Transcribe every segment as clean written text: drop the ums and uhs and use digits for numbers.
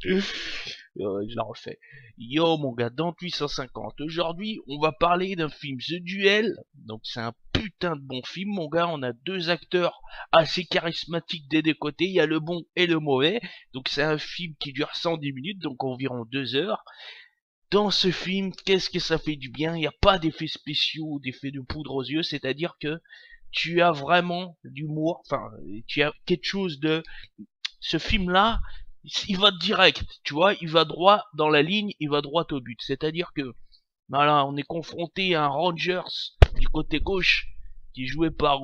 Je la refais. Yo mon gars, dans 850. Aujourd'hui, on va parler d'un film The Duel. Donc c'est un putain de bon film mon gars. On a deux acteurs assez charismatiques des deux côtés. Il y a le bon et le mauvais. Donc c'est un film qui dure 110 minutes, donc environ 2 heures. Dans ce film, qu'est-ce que ça fait du bien? Il n'y a pas d'effets spéciaux, d'effets de poudre aux yeux. C'est-à-dire que tu as vraiment l'humour. Enfin, tu as quelque chose de ce film-là, il va direct, tu vois, il va droit dans la ligne, il va droit au but. C'est-à-dire que, voilà, on est confronté à un Rangers du côté gauche, qui est joué par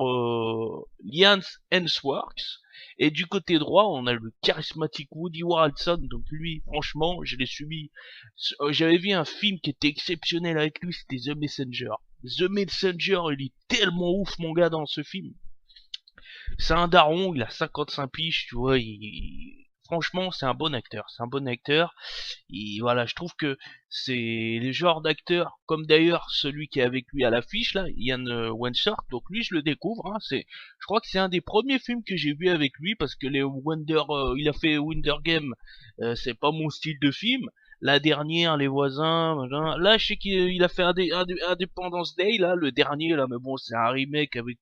Liam Hemsworth, et du côté droit, on a le charismatique Woody Harrelson. Donc lui, franchement, je l'ai subi. J'avais vu un film qui était exceptionnel avec lui, c'était The Messenger. The Messenger, il est tellement ouf, mon gars, dans ce film. C'est un daron, il a 55 piges, tu vois, franchement, c'est un bon acteur, c'est un bon acteur. Et voilà, je trouve que c'est le genre d'acteur, comme d'ailleurs celui qui est avec lui à l'affiche, là, Ian Wensworth. Donc lui, je le découvre, hein, je crois que c'est un des premiers films que j'ai vu avec lui, parce que il a fait Wonder Game, c'est pas mon style de film. La dernière, les voisins, machin. Là, je sais qu'il a fait Independence Day, là, le dernier, là, mais bon, c'est un remake avec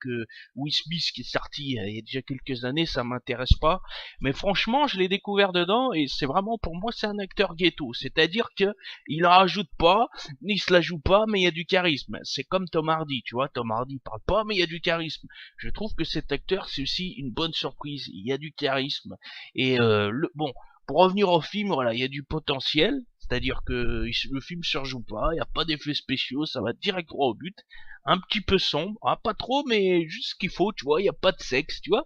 Will Smith qui est sorti il y a déjà quelques années, ça m'intéresse pas. Mais franchement, je l'ai découvert dedans et c'est vraiment, pour moi, c'est un acteur ghetto. C'est-à-dire que il en rajoute pas, ni se la joue pas, mais il y a du charisme. C'est comme Tom Hardy, tu vois. Tom Hardy parle pas, mais il y a du charisme. Je trouve que cet acteur, c'est aussi une bonne surprise. Il y a du charisme. Et bon, pour revenir au film, voilà, il y a du potentiel. C'est-à-dire que le film surjoue pas, il n'y a pas d'effets spéciaux, ça va direct droit au but. Un petit peu sombre, hein, pas trop, mais juste ce qu'il faut, tu vois, il n'y a pas de sexe, tu vois.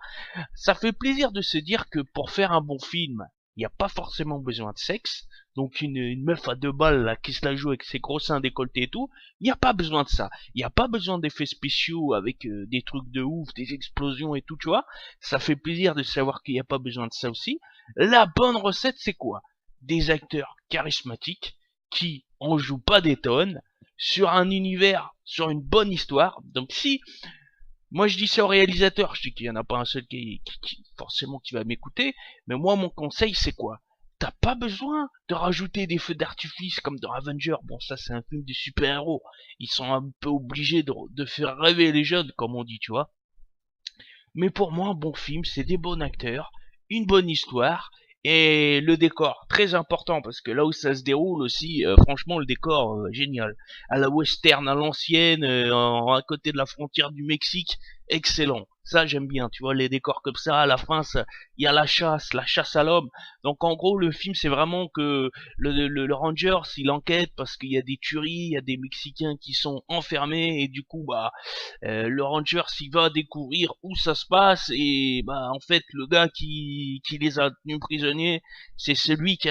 Ça fait plaisir de se dire que pour faire un bon film, il n'y a pas forcément besoin de sexe. Donc une meuf à 2 balles là, qui se la joue avec ses gros seins décolletés et tout, il n'y a pas besoin de ça. Il n'y a pas besoin d'effets spéciaux avec des trucs de ouf, des explosions et tout, tu vois. Ça fait plaisir de savoir qu'il n'y a pas besoin de ça aussi. La bonne recette, c'est quoi? Des acteurs charismatiques qui en jouent pas des tonnes, sur un univers, sur une bonne histoire. Donc si moi je dis ça au réalisateur, je dis qu'il y en a pas un seul forcément qui va m'écouter, mais moi mon conseil c'est quoi? T'as pas besoin de rajouter des feux d'artifice comme dans Avenger. Bon, ça c'est un film de super-héros. Ils sont un peu obligés de faire rêver les jeunes, comme on dit, tu vois. Mais pour moi, un bon film, c'est des bons acteurs, une bonne histoire, et le décor, très important, parce que là où ça se déroule aussi, franchement, le décor, génial. À la western, à l'ancienne, à côté de la frontière du Mexique, excellent. Ça, j'aime bien, tu vois, les décors comme ça, à la fin, il y a la chasse à l'homme. Donc, en gros, le film, c'est vraiment que le Ranger, il enquête parce qu'il y a des tueries, il y a des Mexicains qui sont enfermés, et du coup, bah, le ranger s'y va découvrir où ça se passe et bah en fait le gars qui les a tenus prisonniers c'est celui qui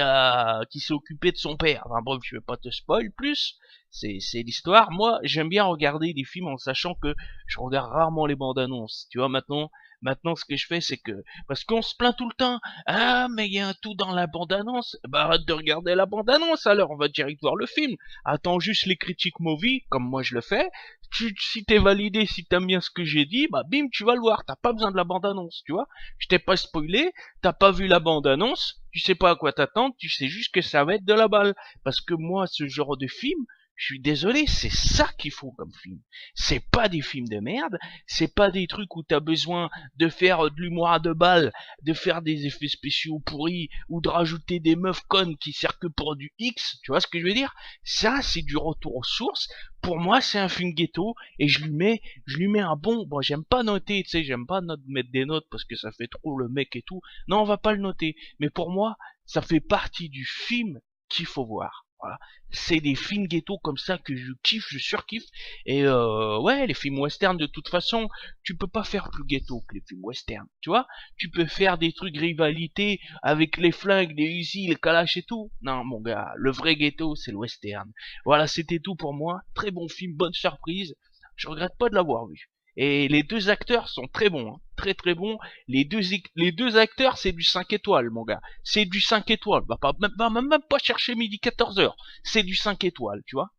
s'est occupé de son père. Enfin bref, je vais pas te spoil plus, c'est l'histoire. Moi j'aime bien regarder des films en sachant que je regarde rarement les bandes annonces, tu vois. Maintenant ce que je fais c'est que parce qu'on se plaint tout le temps, ah mais il y a un tout dans la bande annonce, bah arrête de regarder la bande annonce, alors on va direct voir le film. Attends juste les critiques movie comme moi je le fais. Si t'es validé, si t'aimes bien ce que j'ai dit, bah bim, tu vas le voir. T'as pas besoin de la bande-annonce, tu vois. Je t'ai pas spoilé, t'as pas vu la bande-annonce, tu sais pas à quoi t'attendre, tu sais juste que ça va être de la balle. Parce que moi, ce genre de film, je suis désolé, c'est ça qu'il faut comme film. C'est pas des films de merde, c'est pas des trucs où t'as besoin de faire de l'humour à 2 balles, de faire des effets spéciaux pourris, ou de rajouter des meufs connes qui servent que pour du X, tu vois ce que je veux dire? Ça, c'est du retour aux sources. Pour moi, c'est un film ghetto et je lui mets un bon, j'aime pas noter, tu sais, j'aime pas mettre des notes parce que ça fait trop le mec et tout. Non, on va pas le noter. Mais pour moi, ça fait partie du film qu'il faut voir. Voilà. C'est des films ghetto comme ça que je kiffe, je surkiffe. Et ouais, les films western de toute façon, tu peux pas faire plus ghetto que les films western, tu vois. Tu peux faire des trucs rivalité avec les flingues, les Uzi, les Kalash et tout. Non, mon gars, le vrai ghetto, c'est le western. Voilà, c'était tout pour moi. Très bon film, bonne surprise. Je regrette pas de l'avoir vu. Et les deux acteurs sont très bons, hein. Très très bons. Les deux acteurs, c'est du 5 étoiles, mon gars. C'est du 5 étoiles. Va même pas chercher midi 14 heures. C'est du 5 étoiles, tu vois.